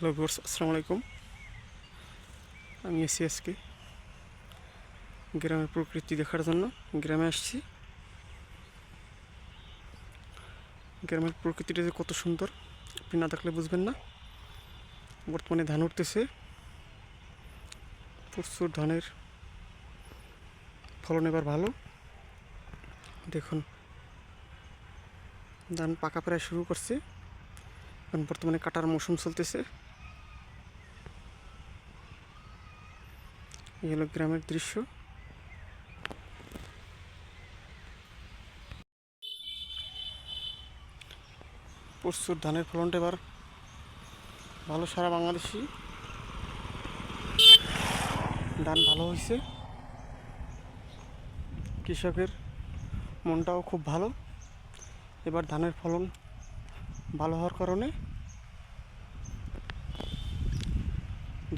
Hello viewers, আসসালামু আলাইকুম। আমি এসি আজকে গ্রামের প্রকৃতি দেখার জন্য গ্রামে আসছি। গ্রামের প্রকৃতিটা যে কত সুন্দর আপনি না দেখলে বুঝবেন না। বর্তমানে ধান উঠতেছে, প্রচুর ধানের ফলন এবার ভালো। দেখুন, ধান পাকা প্রায় শুরু করছে, এখন বর্তমানে কাটার মৌসুম চলতেছে। এই হলো গ্রামের দৃশ্য। প্রচুর ধানের ফলনটা এবার ভালো, সারা বাংলাদেশি ধান ভালো হয়েছে। কৃষকের মনটাও খুব ভালো। এবার ধানের ফলন ভালো হওয়ার কারণে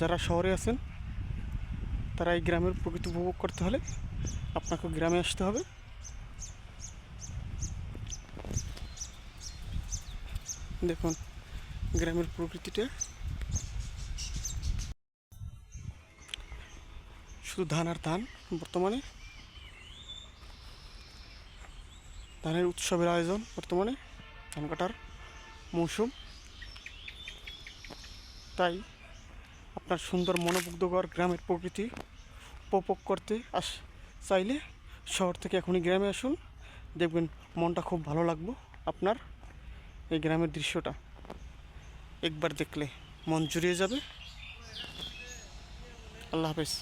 যারা শহরে আছেন তারা এই গ্রামের প্রকৃতি উপভোগ করতে হলে আপনাকে গ্রামে আসতে হবে। দেখুন গ্রামের প্রকৃতিটা, শুধু ধান আর ধান। বর্তমানে ধানের উৎসবের আয়োজন, বর্তমানে ধান কাটার মৌসুম। তাই আপনার সুন্দর মনোমুগ্ধকর গ্রামের প্রকৃতি উপভোগ করতে চাইলে শহর থেকে এখনই গ্রামে আসুন, দেখবেন মনটা খুব ভালো লাগবে আপনার। এই গ্রামের দৃশ্যটা একবার দেখলে মন জুড়িয়ে যাবে। আল্লাহ হাফেজ।